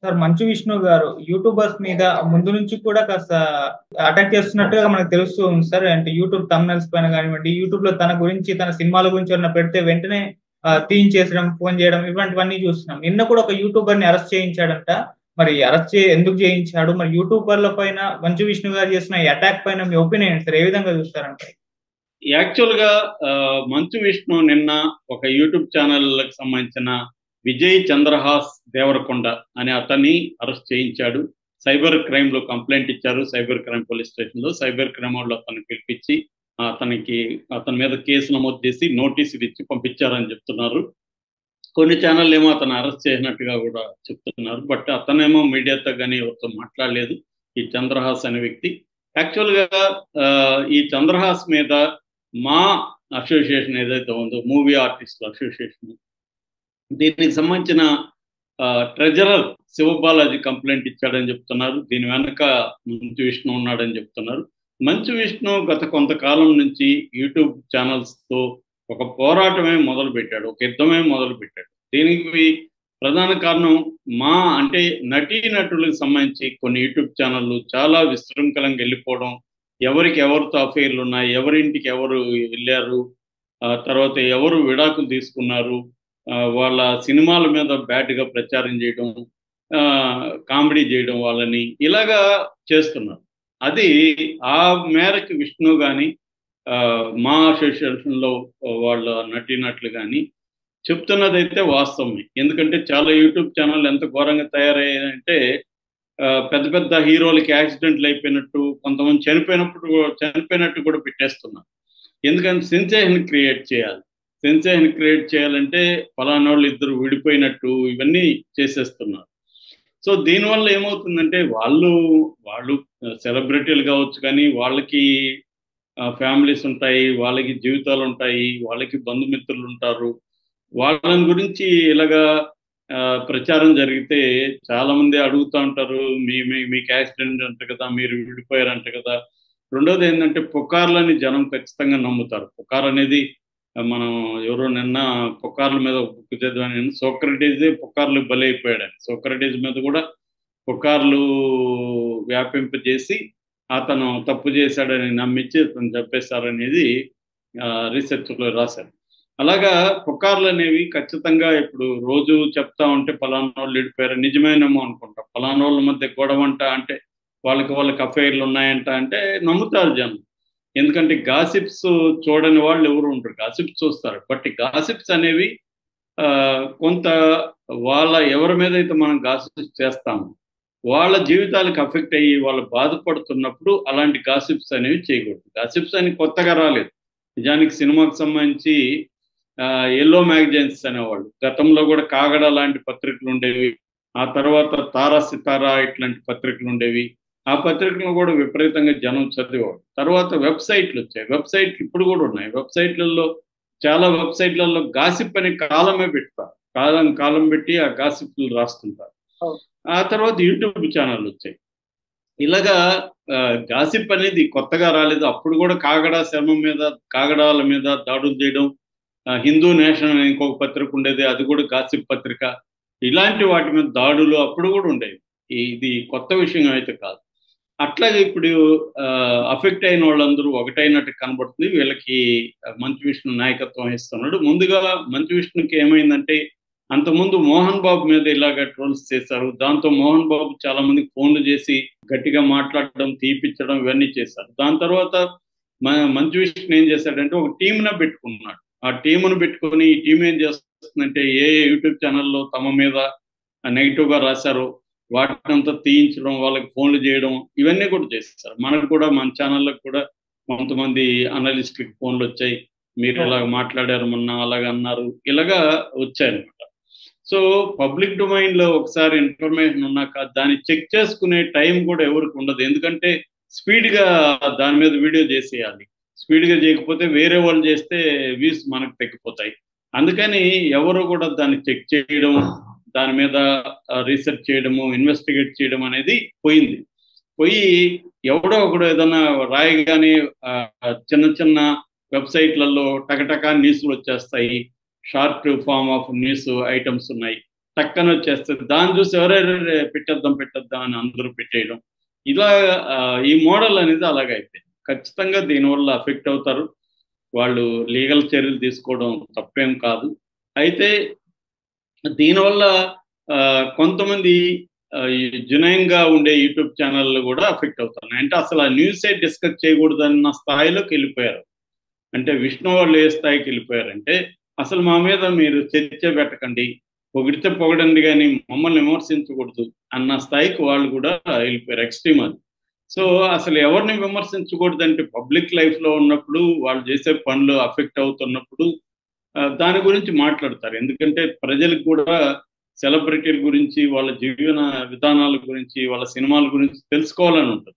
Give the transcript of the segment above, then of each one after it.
Sir 'Manchu Vishnu' గారు YouTubers మీద ముందు నుంచి కూడా కాస్త అటాక్ చేస్తున్నట్టుగా మనకు తెలుస్తూ ఉంది సార్. అంటే యూట్యూబ్ థంబ్‌నెయిల్స్ పైన గానివ్వండి, యూట్యూబ్‌లో తన గురించి, తన సినిమాల గురించి ఏమన్నా పెడితే వెంటనే తీయించేసడం, ఫోను జేయడం ఇటువంటివన్నీ చూస్తున్నాం. నిన్న కూడా ఒక యూట్యూబర్‌ని అరెస్ట్ చేయించాడంట. మరి ఎందుకు చేయించాడు? మరి యూట్యూబర్ల పైన 'మంచు విష్ణు' గారు చేసిన ఈ అటాక్ పైన మీ ఒపీనియన్ ఏంటి సార్? ఏ విధంగా చూస్తారంటారు? యాక్చువల్‌గా 'మంచు విష్ణు' నిన్న ఒక యూట్యూబ్ ఛానెల్‌కి సంబంధించిన విజయ్ చంద్రహాస్ దేవరకొండ అనే అతన్ని అరెస్ట్ చేయించాడు. సైబర్ క్రైమ్‌లో కంప్లెయింట్ ఇచ్చారు. సైబర్ క్రైమ్ పోలీస్ స్టేషన్‌లో. సైబర్ క్రైమ్ వాళ్ళు అతన్ని పిలిపించి అతని మీద కేసు నమోదు చేసి నోటీసులు ఇచ్చి పంపించారని చెప్తున్నారు. కొన్ని ఛానెల్లేమో అతన్ని అరెస్ట్ చేసినట్టుగా కూడా చెప్తున్నారు. బట్ అతనేమో మీడియాతో గాని ఎవరితో మాట్లాడలేదు. ఈ చంద్రహాస్ అనే వ్యక్తి. యాక్చువల్‌గా ఈ చంద్రహాస్ మీద మా అసోసియేషన్ ఏదైతే ఉందో మూవీ ఆర్టిస్టుల అసోసియేషన్ దీనికి సంబంధించిన ట్రెజరర్ శివబాలాజీ కంప్లైంట్ ఇచ్చాడని చెప్తున్నారు. దీని వెనక మంచు విష్ణు ఉన్నాడని చెప్తున్నారు. మంచు విష్ణు గత కొంతకాలం నుంచి యూట్యూబ్ ఛానల్స్‌తో ఒక పోరాటమే మొదలుపెట్టాడు. ఒక యుద్ధమే మొదలుపెట్టాడు. దీనికి ప్రధాన కారణం అంటే నటీనటులకు సంబంధించి కొన్ని యూట్యూబ్ ఛానళ్ళు చాలా విశృంఖలంగా వెళ్ళిపోవడం, ఎవరికి ఎవరితో అఫైర్‌లు ఉన్నాయి, ఎవరింటికి ఎవరు వెళ్ళారు, తర్వాత ఎవరు విడాకులు తీసుకున్నారు, వాళ్ళ సినిమాల మీద బ్యాడ్‌గా ప్రచారం చేయడం, కామెడీ చేయడం వాళ్ళని ఇలాగా చేస్తున్నారు. అది ఆ మేరకు విష్ణు గాని, మా అసోసియేషన్‌లో వాళ్ళ నటీనటులు గాని చెప్తున్నదైతే వాస్తవమే. ఎందుకంటే చాలా యూట్యూబ్ ఛానెల్‌లు ఎంత ఘోరంగా తయారయ్యాయంటే పెద్ద పెద్ద హీరోలకి యాక్సిడెంట్లు అయిపోయినట్టు, కొంతమంది చనిపోయినట్టు కూడా పెట్టేస్తున్నారు. ఎందుకంటే సెన్సేషన్ క్రియేట్ చేయాలి. సెన్సేషన్ క్రియేట్ చేయాలంటే ఫలానోళ్ళు ఇద్దరు విడిపోయినట్టు ఇవన్నీ చేసేస్తున్నారు. సో దీనివల్ల ఏమవుతుందంటే వాళ్ళు సెలబ్రిటీలు కావచ్చు, కానీ వాళ్ళకి ఫ్యామిలీస్ ఉంటాయి, వాళ్ళకి జీవితాలు ఉంటాయి, వాళ్ళకి బంధుమిత్రులు ఉంటారు. వాళ్ళని గురించి ఇలాగా ప్రచారం జరిగితే చాలామంది అడుగుతూ ఉంటారు, మీకు యాక్సిడెంట్ అంట కదా, మీరు విడిపోయారంట కదా. రెండోది ఏంటంటే పుకార్లని జనం ఖచ్చితంగా నమ్ముతారు. పుకార్ అనేది మనం ఎవరో నిన్న పుకార్ల మీద ఒక బుక్ చదివాను. సోక్రటీసే పుకార్లు బలైపోయాడని. సోక్రటీస్ మీద కూడా పుకార్లు వ్యాపింపజేసి అతను తప్పు చేశాడని నమ్మించి అతను చంపేశారనేది రీసెర్చ్లో రాశారు. అలాగా పుకార్లు అనేవి ఖచ్చితంగా ఇప్పుడు రోజు చెప్తా ఉంటే ఫలానా వాళ్ళు విడిపోయారు నిజమేనేమో అనుకుంటాం. ఫలానా వాళ్ళ మధ్య గొడవంట అంటే వాళ్ళకి అఫైర్లు ఉన్నాయంట అంటే నమ్ముతారు జనం. ఎందుకంటే గాసిప్స్ చూడని వాళ్ళు ఎవరు ఉంటారు. గాసిప్స్ చూస్తారు. బట్ గాసిప్స్ అనేవి కొంత ఎవరి మీద అయితే మనం గాసిప్స్ చేస్తామో వాళ్ళ జీవితాలకు అఫెక్ట్ అయ్యి వాళ్ళు బాధపడుతున్నప్పుడు అలాంటి గాసిప్స్ అనేవి చేయకూడదు. గాసిప్స్ అని కొత్తగా రాలేదు. నిజానికి సినిమాకు సంబంధించి ఎల్లో మ్యాగజైన్స్ అనేవాళ్ళు. గతంలో కూడా కాగడ లాంటి పత్రికలు ఉండేవి. ఆ తర్వాత తారా సితారా ఇట్లాంటి పత్రికలు ఉండేవి. ఆ పత్రికలను కూడా విపరీతంగా జనం చదివేవాడు. తర్వాత వెబ్సైట్లు వచ్చాయి. వెబ్సైట్లు ఇప్పుడు కూడా ఉన్నాయి. చాలా వెబ్సైట్లలో గాసిప్ అనే కాలమే పెడతారు. కాలం పెట్టి ఆ గాసిప్లు రాస్తుంటారు. ఆ తర్వాత యూట్యూబ్ ఛానళ్ళు వచ్చాయి. ఇలాగా గాసిప్ అనేది కొత్తగా రాలేదు. అప్పుడు కూడా కాగడాల మీద దాడులు చేయడం, హిందూ నేషన్ అనే ఇంకొక పత్రిక ఉండేది, అది కూడా గాసిప్ పత్రిక. ఇలాంటి వాటి మీద దాడులు అప్పుడు కూడా ఉండేవి. ఇది కొత్త విషయం అయితే కాదు. అట్లాగే ఇప్పుడు అఫెక్ట్ అయిన వాళ్ళందరూ ఒకటైనట్టు కనబడుతుంది. వీళ్ళకి మంచు విష్ణు నాయకత్వం వహిస్తున్నాడు. ముందుగా మంచు విష్ణుకి ఏమైందంటే అంతకుముందు మోహన్ బాబు మీద ఇలాగ ట్రోల్స్ చేశారు. దాంతో మోహన్ బాబు చాలా మందికి ఫోన్లు చేసి గట్టిగా మాట్లాడడం, తీపిచ్చడం ఇవన్నీ చేశారు. దాని తర్వాత మంచు విష్ణు ఏం చేశాడంటే ఒక టీంను పెట్టుకున్నాడు. ఆ టీమును పెట్టుకొని ఈ టీం ఏం చేస్తుందంటే ఏ యూట్యూబ్ ఛానల్లో తమ మీద నెగిటివ్గా రాశారో వాటినంతా తీయించడం, వాళ్ళకి ఫోన్లు చేయడం ఇవన్నీ కూడా చేస్తారు. మన ఛానళ్ళకు కూడా కొంతమంది అనలిస్టులకి ఫోన్లు వచ్చాయి. మీరు ఇలాగ మాట్లాడారు మొన్న, అలాగ అన్నారు, ఇలాగా వచ్చాయన్నమాట. సో పబ్లిక్ డొమైన్లో ఒకసారి ఇన్ఫర్మేషన్ ఉన్నాక దాన్ని చెక్ చేసుకునే టైం కూడా ఎవరికి ఉండదు. ఎందుకంటే స్పీడ్గా దాని మీద వీడియో చేసేయాలి. స్పీడ్గా చేయకపోతే వేరే వాళ్ళు చేస్తే వ్యూస్ మనకు తగ్గిపోతాయి. అందుకని ఎవరు కూడా దాన్ని చెక్ చేయడం, దాని మీద రీసెర్చ్ చేయడము, ఇన్వెస్టిగేట్ చేయడం అనేది పోయి ఎవడో ఒకడు ఏదన్నా రాయగానే చిన్న చిన్న వెబ్సైట్లలో టకటకా న్యూస్లు వచ్చేస్తాయి. Short form of news items ఉన్నాయి. టక్కన వచ్చేస్తుంది. దాన్ని చూసి ఎవరెవరు పెట్టేద్దాం అని అందరూ పెట్టేయడం. ఇలా ఈ మోడల్ అనేది అలాగైపోయింది. ఖచ్చితంగా దీనివల్ల అఫెక్ట్ అవుతారు. వాళ్ళు లీగల్ చర్యలు తీసుకోవడం తప్పేం కాదు. అయితే దీనివల్ల కొంతమంది ఈ జునైన్‌గా ఉండే యూట్యూబ్ ఛానల్‌లు కూడా అఫెక్ట్ అవుతున్నాయి. అంటే అసలు ఆ న్యూసే డిస్కస్ చేయకూడదన్న స్థాయిలోకెళ్ళిపోయారు. అంటే విష్ణు వాళ్ళు ఏ స్థాయికెళ్ళిపోయారంటే, అసలు మా మీద మీరు చర్చే పెట్టకండి. పొగిడితే పొగడండి గానీ మమ్మల్ని విమర్శించకూడదు అన్న స్థాయికి వాళ్ళు కూడా వెళ్ళిపోయారు. ఎక్స్‌ట్రీమ్ అది. సో, అసలు ఎవరిని విమర్శించకూడదంటే పబ్లిక్ లైఫ్‌లో ఉన్నప్పుడు వాళ్ళు చేసే పనులు అఫెక్ట్ అవుతున్నప్పుడు దాని గురించి మాట్లాడతారు. ఎందుకంటే ప్రజలకు కూడా సెలబ్రిటీల గురించి, వాళ్ళ జీవన విధానాల గురించి, వాళ్ళ సినిమాల గురించి తెలుసుకోవాలని ఉంటది.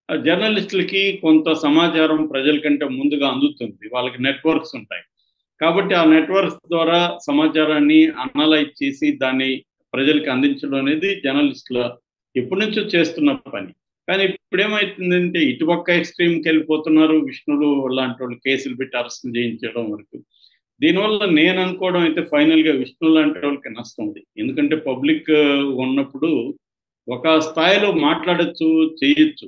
జర్నలిస్టులకి కొంత సమాచారం ప్రజల కంటే ముందుగా అందుతుంది. వాళ్ళకి నెట్వర్క్స్ ఉంటాయి. కాబట్టి ఆ నెట్వర్క్స్ ద్వారా సమాచారాన్ని అనలైజ్ చేసి దాన్ని ప్రజలకి అందించడం అనేది జర్నలిస్టుల ఎప్పటినుంచో చేస్తున్న పని. కానీ ఇప్పుడేమైతుందంటే ఇటుపక్క ఎక్స్‌ట్రీమ్‌కి వెళ్ళిపోతున్నారు. విష్ణులు లాంటి వాళ్ళు కేసులు పెట్టి అరెస్టులు చేయించడం వరకు. దీనివల్ల నేను అనుకోవడం అయితే ఫైనల్‌గా విష్ణు లాంటి వాళ్ళకి నష్టం ఉంది. ఎందుకంటే పబ్లిక్ ఉన్నప్పుడు ఒక స్థాయిలో మాట్లాడొచ్చు, చేయొచ్చు.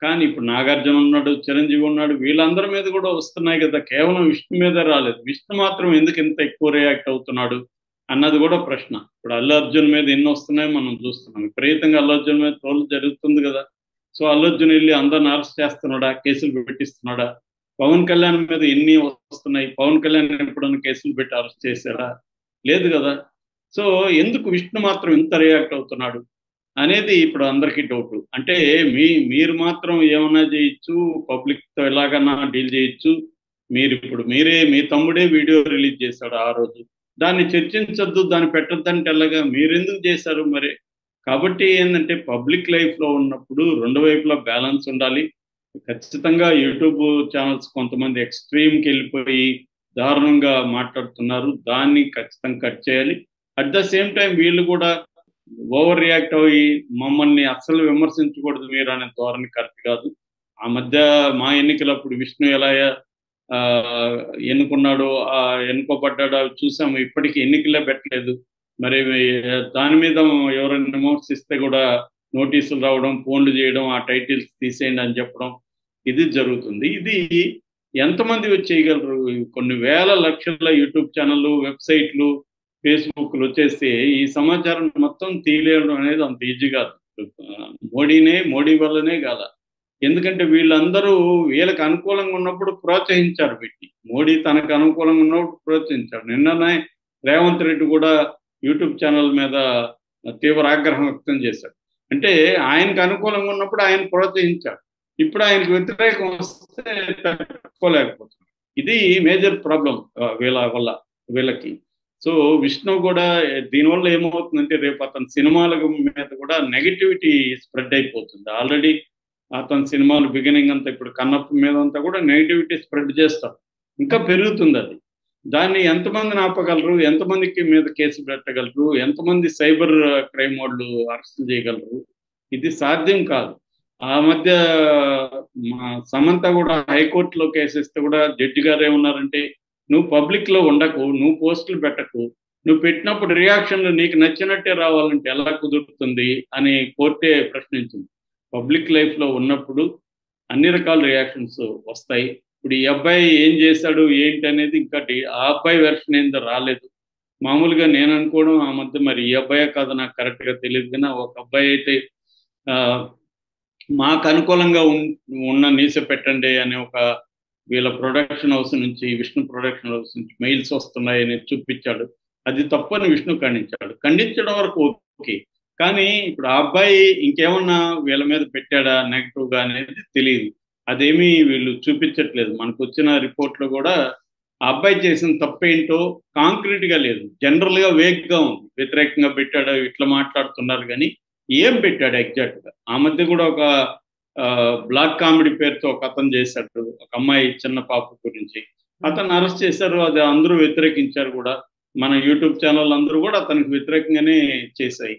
కానీ ఇప్పుడు 'నాగార్జున' ఉన్నాడు, 'చిరంజీవి' ఉన్నాడు. వీళ్ళందరి మీద కూడా వస్తున్నాయి కదా! కేవలం విష్ణు మీద రాలేదు. విష్ణు మాత్రం ఎందుకు ఇంత ఎక్కువ రియాక్ట్ అవుతున్నాడు అన్నది కూడా ప్రశ్న. ఇప్పుడు 'అల్లు అర్జున్' మీద ఎన్ని వస్తున్నాయో మనం చూస్తున్నాం. విపరీతంగా 'అల్లు అర్జున్' మీద ట్రోల్ జరుగుతుంది కదా! సో, 'అల్లు అర్జున్' ఎళ్లి అందరిని అరెస్ట్ చేస్తున్నాడా? కేసులు పెట్టిస్తున్నాడా? 'పవన్ కళ్యాణ్' మీద ఎన్ని వస్తున్నాయి? 'పవన్ కళ్యాణ్' ఎప్పుడన్నా కేసులు పెట్టి అరెస్ట్ చేశాడా? లేదు కదా! సో, ఎందుకు విష్ణు మాత్రం ఇంత రియాక్ట్ అవుతున్నాడు? అనేది ఇప్పుడు అందరికీ డౌటు. అంటే మీరు మాత్రం ఏమన్నా చేయొచ్చు, పబ్లిక్‌తో ఎలాగన్నా డీల్ చేయొచ్చు. మీరే మీ తమ్ముడే వీడియో రిలీజ్ చేశాడు ఆ రోజు. దాన్ని చర్చించొద్దు, దాన్ని పెట్టొద్దంటే ఎలాగా? మీరెందుకు చేశారు మరి? కాబట్టి ఏందంటే పబ్లిక్ లైఫ్‌లో ఉన్నప్పుడు 2 వైపులా బ్యాలెన్స్ ఉండాలి. ఖచ్చితంగా యూట్యూబ్ ఛానెల్స్ కొంతమంది ఎక్స్‌ట్రీమ్‌కెళ్ళిపోయి దారుణంగా మాట్లాడుతున్నారు. దాన్ని ఖచ్చితంగా కట్ చేయాలి. అట్ ద సేమ్ టైమ్ వీళ్ళు కూడా ఓవర్ రియాక్ట్ అయ్యి మమ్మల్ని అస్సలు విమర్శించకూడదు మీరు అనే ధోరణి కరెక్ట్ కాదు. ఆ మధ్య మా ఎన్నికలప్పుడు విష్ణు ఎలా ఎన్నుకున్నాడో, ఎన్నుకోబడ్డాడో అవి చూసాము. ఇప్పటికి ఎన్నికలే పెట్టలేదు. మరి దాని మీద ఎవరైనా విమర్శిస్తే కూడా నోటీసులు రావడం, ఫోన్లు చేయడం, ఆ టైటిల్స్ తీసేయండి అని చెప్పడం ఇది జరుగుతుంది. ఇది ఎంతమంది వచ్చి చేయగలరు? కొన్ని వేల లక్షల యూట్యూబ్ ఛానళ్ళు, వెబ్‌సైట్‌లు, ఫేస్‌బుక్‌లు వచ్చేసి ఈ సమాచారం మొత్తం తీయలేయడం అనేది అంత ఈజీ కాదు. మోడీ వల్లనే కాల. ఎందుకంటే వీళ్ళందరూ వీళ్ళకి అనుకూలంగా ఉన్నప్పుడు ప్రోత్సహించారు వీటిని. మోడీ తనకు అనుకూలంగా ఉన్నప్పుడు ప్రోత్సహించాడు. నిన్ననే రేవంత్ రెడ్డి కూడా యూట్యూబ్ ఛానల్ మీద తీవ్ర ఆగ్రహం వ్యక్తం చేశాడు. అంటే ఆయనకు అనుకూలంగా ఉన్నప్పుడు ఆయన ప్రోత్సహించాడు. ఇప్పుడు ఆయనకు వ్యతిరేకం వస్తే తట్టుకోలేకపోతున్నాడు. ఇది మేజర్ ప్రాబ్లమ్ వీళ్ళకి. సో, విష్ణు కూడా దీనివల్ల ఏమవుతుందంటే రేపు అతని సినిమాల మీద కూడా నెగటివిటీ స్ప్రెడ్ అయిపోతుంది. ఆల్రెడీ అతని సినిమాలు బిగినింగ్ అంతా ఇప్పుడు 'కన్నప్ప' మీద అంతా కూడా నెగటివిటీ స్ప్రెడ్ చేస్తారు. ఇంకా పెరుగుతుందది. దాన్ని ఎంతమందిని ఆపగలరు? ఎంతమందికి మీద కేసు పెట్టగలరు? ఎంతమంది సైబర్ క్రైమ్ వాళ్ళు అరెస్టులు చేయగలరు? ఇది సాధ్యం కాదు. ఆ మధ్య సమంత కూడా హైకోర్టులో కేసేస్తే కూడా జడ్జి గారు ఏమన్నారంటే, "నువ్వు పబ్లిక్‌లో ఉండకు. నువ్వు పోస్టులు పెట్టకు. నువ్వు పెట్టినప్పుడు రియాక్షన్‌లు నీకు నచ్చినట్టే రావాలంటే ఎలా కుదురుతుంది?" అని కోర్టే ప్రశ్నించింది. పబ్లిక్ లైఫ్‌లో ఉన్నప్పుడు అన్ని రకాల రియాక్షన్స్ వస్తాయి. ఇప్పుడు ఈ అబ్బాయి ఏం చేశాడు, ఏంటి అనేది ఇంకా ఆ అబ్బాయి వెర్షన్ ఏందో రాలేదు. మామూలుగా నేను అనుకోవడం ఆ మధ్య మరి ఈ అబ్బాయే కాదో నాకు కరెక్ట్‌గా తెలీదు గానీ, ఒక అబ్బాయి అయితే ఆహ్, మాకు అనుకూలంగా ఉన్న న్యూసే పెట్టండి అనే ఒక వీళ్ళ ప్రొడక్షన్ హౌస్ నుంచి, విష్ణు ప్రొడక్షన్ హౌస్ నుంచి మెయిల్స్ వస్తున్నాయని చూపించాడు. అది తప్పని విష్ణు ఖండించాడు. ఖండించడం వరకు ఓకే. కానీ ఇప్పుడు ఆ అబ్బాయి ఇంకేమన్నా వీళ్ళ మీద పెట్టాడా నెగెటివ్‌గా అనేది తెలీదు. అదేమీ వీళ్ళు చూపించట్లేదు. మనకొచ్చిన రిపోర్ట్‌లో కూడా ఆ అబ్బాయి చేసిన తప్పేంటో కాంక్రీట్‌గా లేదు. జనరల్‌గా వేగ్‌గా ఉంది. వ్యతిరేకంగా పెట్టాడా, ఇట్లా మాట్లాడుతున్నారు గానీ, ఏం పెట్టాడు ఎగ్జాక్ట్‌గా? ఆ మధ్య కూడా ఒక బ్లాక్ కామెడీ పేరుతో ఒకతను చేశాడు. ఒక అమ్మాయి చిన్న పాప గురించి. అతన్ని అరెస్ట్ చేశారు. అది అందరూ వ్యతిరేకించారు కూడా. మన యూట్యూబ్ ఛానెల్ అందరూ కూడా అతనికి వ్యతిరేకంగానే చేశాయి.